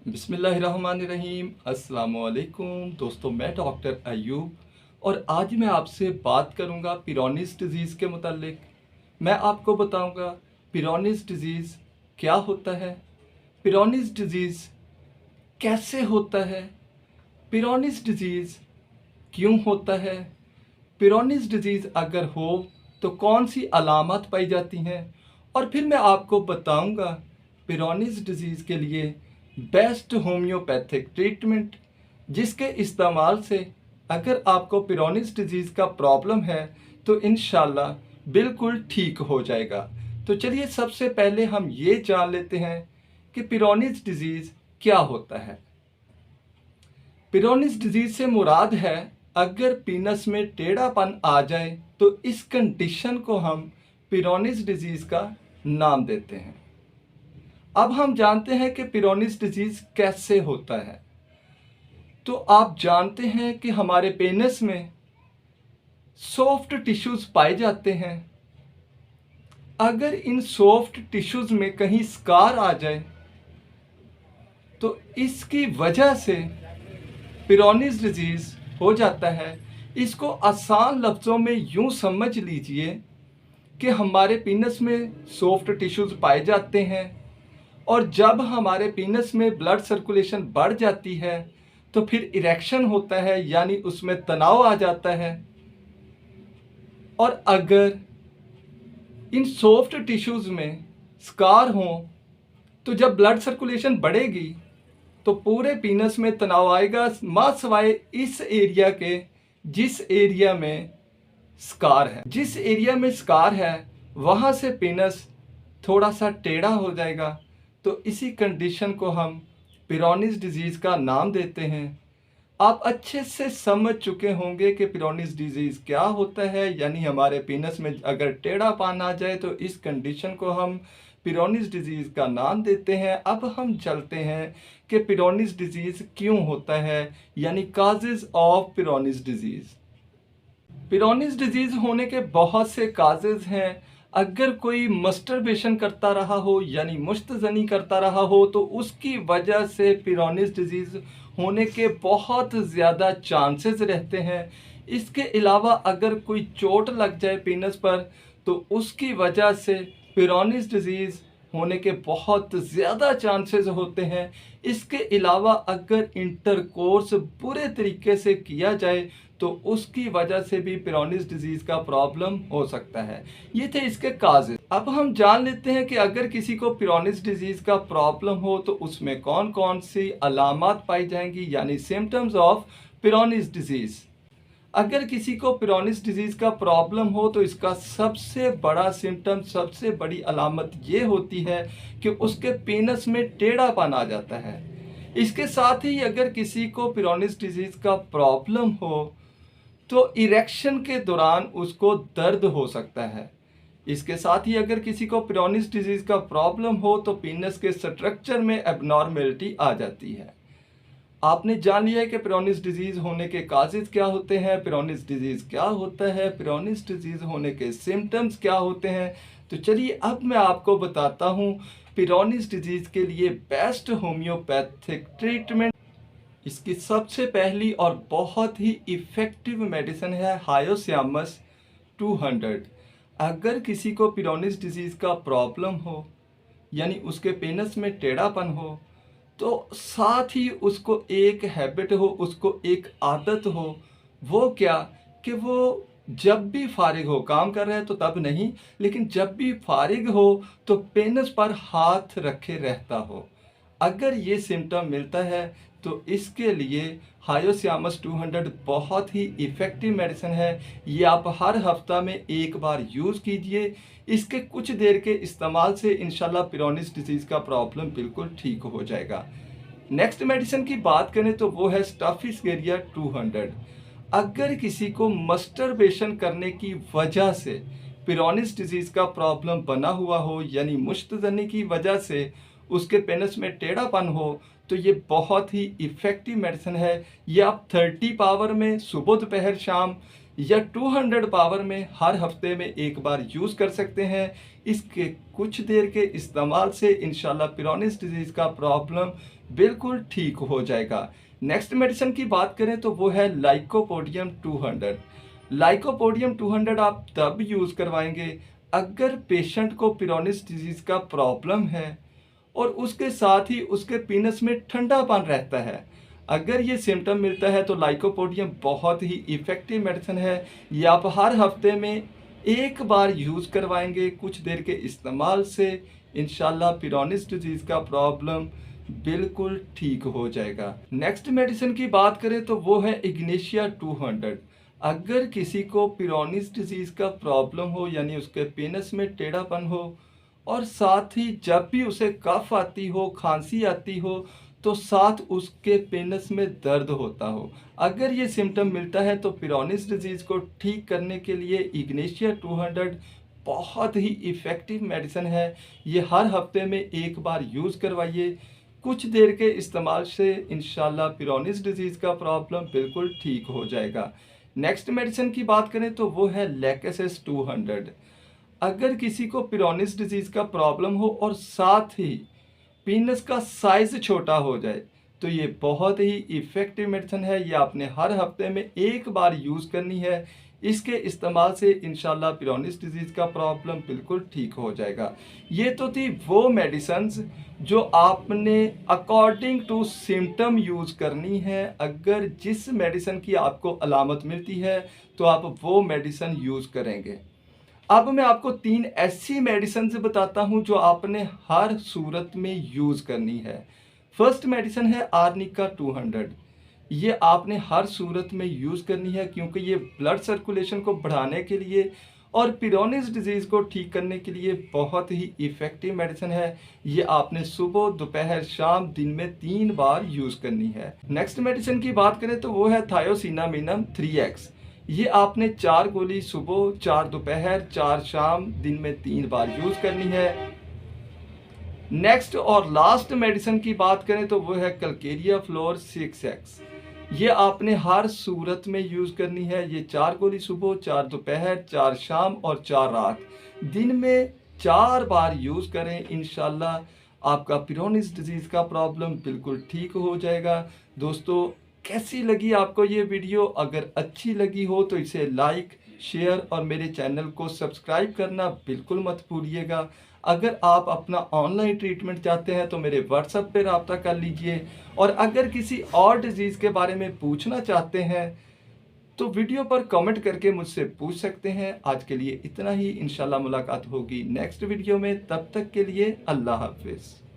बिस्मिल्लाहिर्रहमानिर्रहीम। अस्सलामुअलैकुम दोस्तों, मैं डॉक्टर अयूब और आज मैं आपसे बात करूंगा पिरोनिस डिज़ीज़ के मुतालिक। मैं आपको बताऊंगा पिरोनिस डिज़ीज़ क्या होता है, पिरोनिस डिज़ीज़ कैसे होता है, पिरोनिस डिज़ीज़ क्यों होता है, पिरोनिस डिज़ीज़ अगर हो तो कौन सी अलामत पाई जाती हैं, और फिर मैं आपको बताऊंगा पिरोनिस डिज़ीज़ के लिए बेस्ट होम्योपैथिक ट्रीटमेंट, जिसके इस्तेमाल से अगर आपको पिरोनिस डिज़ीज़ का प्रॉब्लम है तो इंशाल्लाह बिल्कुल ठीक हो जाएगा। तो चलिए सबसे पहले हम ये जान लेते हैं कि पिरोनिस डिज़ीज़ क्या होता है। पिरोनिस डिजीज से मुराद है अगर पीनस में टेढ़ापन आ जाए तो इस कंडीशन को हम पिरोनिस डिजीज का नाम देते हैं। अब हम जानते हैं कि पिरोनिस डिजीज कैसे होता है। तो आप जानते हैं कि हमारे पेनिस में सॉफ्ट टिश्यूज पाए जाते हैं। अगर इन सॉफ्ट टिश्यूज में कहीं स्कार आ जाए तो इसकी वजह से पिरोनिस डिजीज हो जाता है। इसको आसान लफ्ज़ों में यूं समझ लीजिए कि हमारे पीनस में सॉफ्ट टिश्यूज पाए जाते हैं और जब हमारे पीनस में ब्लड सर्कुलेशन बढ़ जाती है तो फिर इरेक्शन होता है, यानी उसमें तनाव आ जाता है। और अगर इन सॉफ्ट टिश्यूज में स्कार हों तो जब ब्लड सर्कुलेशन बढ़ेगी तो पूरे पीनस में तनाव आएगा, मां सवाए इस एरिया के जिस एरिया में स्कार है। जिस एरिया में स्कार है वहां से पीनस थोड़ा सा टेढ़ा हो जाएगा। तो इसी कंडीशन को हम पिरोनिस डिजीज का नाम देते हैं। आप अच्छे से समझ चुके होंगे कि पिरोनिस डिजीज क्या होता है, यानी हमारे पीनस में अगर टेढ़ापन आ जाए तो इस कंडीशन को हम पिरोनिस डिजीज का नाम देते हैं। अब हम चलते हैं कि पिरोनिस डिजीज क्यों होता है, यानी काजेज ऑफ पिरोनिस डिजीज। पिरोनिस डिजीज होने के बहुत से काजेज हैं। अगर कोई मस्टरबेशन करता रहा हो, यानी मुश्तजनी करता रहा हो, तो उसकी वजह से पिरोनिस डिजीज होने के बहुत ज़्यादा चांसेस रहते हैं। इसके अलावा अगर कोई चोट लग जाए पीनस पर तो उसकी वजह से पिरोनिस डिजीज होने के बहुत ज़्यादा चांसेस होते हैं। इसके अलावा अगर इंटरकोर्स बुरे तरीके से किया जाए तो उसकी वजह से भी पिरोनिस डिजीज का प्रॉब्लम हो सकता है। ये थे इसके काजेज। अब हम जान लेते हैं कि अगर किसी को पिरोनिस डिजीज का प्रॉब्लम हो तो उसमें कौन कौन सी अलामत पाई जाएंगी, यानी सिम्टम्स ऑफ पिरोनिस डिजीज। अगर किसी को पिरोनिस डिजीज का प्रॉब्लम हो तो इसका सबसे बड़ा सिम्टम, सबसे बड़ी अलामत ये होती है कि उसके पेनस में टेढ़ापन आ जाता है। इसके साथ ही अगर किसी को पिरोनिस डिजीज का प्रॉब्लम हो तो इरेक्शन के दौरान उसको दर्द हो सकता है। इसके साथ ही अगर किसी को पिरोनिस डिजीज का प्रॉब्लम हो तो पीनस के स्ट्रक्चर में एबनॉर्मेलिटी आ जाती है। आपने जान लिया है कि पिरोनिस डिजीज होने के काजेज क्या होते हैं, पिरोनिस डिजीज क्या होता है, पिरोनिस डिजीज होने के सिम्टम्स क्या होते हैं। तो चलिए अब मैं आपको बताता हूँ पिरोनिस डिजीज के लिए बेस्ट होम्योपैथिक ट्रीटमेंट। इसकी सबसे पहली और बहुत ही इफ़ेक्टिव मेडिसिन है हायोसियामस 200। अगर किसी को पिरोनिस डिजीज़ का प्रॉब्लम हो, यानी उसके पेनस में टेढ़ापन हो, तो साथ ही उसको एक हैबिट हो, उसको एक आदत हो। वो क्या कि वो जब भी फारिग हो, काम कर रहे हैं तो तब नहीं, लेकिन जब भी फारिग हो तो पेनस पर हाथ रखे रहता हो। अगर ये सिम्टम मिलता है तो इसके लिए हायोसियामस 200 बहुत ही इफ़ेक्टिव मेडिसिन है। ये आप हर हफ्ता में एक बार यूज़ कीजिए। इसके कुछ देर के इस्तेमाल से इंशाल्लाह पिरोनिस डिजीज़ का प्रॉब्लम बिल्कुल ठीक हो जाएगा। नेक्स्ट मेडिसिन की बात करें तो वो है स्टाफिक्सेरिया 200। अगर किसी को मस्टरबेशन करने की वजह से पिरोनिस डिजीज़ का प्रॉब्लम बना हुआ हो, यानी मुश्तजनी की वजह से उसके पेनिस में टेढ़ापन हो, तो ये बहुत ही इफ़ेक्टिव मेडिसिन है। ये आप 30 पावर में सुबह दोपहर शाम या 200 पावर में हर हफ्ते में एक बार यूज़ कर सकते हैं। इसके कुछ देर के इस्तेमाल से इंशाल्लाह पिरोनिस डिजीज़ का प्रॉब्लम बिल्कुल ठीक हो जाएगा। नेक्स्ट मेडिसिन की बात करें तो वो है लाइकोपोडियम 200। लाइकोपोडियम 200 आप तब यूज़ करवाएंगे अगर पेशेंट को पिरोनिस डिजीज़ का प्रॉब्लम है और उसके साथ ही उसके पीनस में ठंडापन रहता है। अगर ये सिम्टम मिलता है तो लाइकोपोडियम बहुत ही इफ़ेक्टिव मेडिसिन है। ये आप हर हफ्ते में एक बार यूज़ करवाएंगे, कुछ देर के इस्तेमाल से इंशाल्लाह पिरोनिस डिजीज़ का प्रॉब्लम बिल्कुल ठीक हो जाएगा। नेक्स्ट मेडिसिन की बात करें तो वो है इग्नेशिया 200। अगर किसी को पिरोनिस डिजीज़ का प्रॉब्लम हो यानी उसके पेनिस में टेढ़ापन हो और साथ ही जब भी उसे कफ आती हो, खांसी आती हो, तो साथ उसके पेनिस में दर्द होता हो, अगर ये सिम्टम मिलता है तो पिरोनिस डिजीज़ को ठीक करने के लिए इग्नेशिया 200 बहुत ही इफ़ेक्टिव मेडिसिन है। ये हर हफ्ते में एक बार यूज़ करवाइए, कुछ देर के इस्तेमाल से इंशाल्लाह पिरोनिस डिजीज़ का प्रॉब्लम बिल्कुल ठीक हो जाएगा। नेक्स्ट मेडिसिन की बात करें तो वो है लैकेसिस 200। अगर किसी को पिरोनिस डिजीज़ का प्रॉब्लम हो और साथ ही पीनस का साइज़ छोटा हो जाए तो ये बहुत ही इफ़ेक्टिव मेडिसिन है। ये आपने हर हफ्ते में एक बार यूज़ करनी है। इसके इस्तेमाल से इंशाल्लाह पिरोनिस डिजीज़ का प्रॉब्लम बिल्कुल ठीक हो जाएगा। ये तो थी वो मेडिसिन्स जो आपने अकॉर्डिंग टू सिम्टम यूज़ करनी है। अगर जिस मेडिसिन की आपको अलामत मिलती है तो आप वो मेडिसिन यूज़ करेंगे। अब मैं आपको 3 ऐसी मेडिसिन बताता हूँ जो आपने हर सूरत में यूज़ करनी है। फर्स्ट मेडिसिन है आर्निका 200। ये आपने हर सूरत में यूज़ करनी है क्योंकि ये ब्लड सर्कुलेशन को बढ़ाने के लिए और पिरोनिस डिजीज़ को ठीक करने के लिए बहुत ही इफ़ेक्टिव मेडिसिन है। ये आपने सुबह, दोपहर, शाम दिन में 3 बार यूज़ करनी है। नेक्स्ट मेडिसिन की बात करें तो वो है थायोसिनामिनम 3x। ये आपने 4 गोली सुबह, 4 दोपहर, 4 शाम दिन में 3 बार यूज़ करनी है। नेक्स्ट और लास्ट मेडिसिन की बात करें तो वो है कलकेरिया फ्लोर 6x। ये आपने हर सूरत में यूज़ करनी है। ये 4 गोली सुबह, 4 दोपहर, 4 शाम और 4 रात, दिन में 4 बार यूज़ करें। इंशाल्लाह आपका पिरोनिस डिजीज़ का प्रॉब्लम बिल्कुल ठीक हो जाएगा। दोस्तों, कैसी लगी आपको ये वीडियो? अगर अच्छी लगी हो तो इसे लाइक, शेयर और मेरे चैनल को सब्सक्राइब करना बिल्कुल मत भूलिएगा। अगर आप अपना ऑनलाइन ट्रीटमेंट चाहते हैं तो मेरे व्हाट्सएप पे रब्ता कर लीजिए और अगर किसी और डिज़ीज़ के बारे में पूछना चाहते हैं तो वीडियो पर कमेंट करके मुझसे पूछ सकते हैं। आज के लिए इतना ही, इंशाल्लाह मुलाकात होगी नेक्स्ट वीडियो में। तब तक के लिए अल्लाह हाफ़िज़।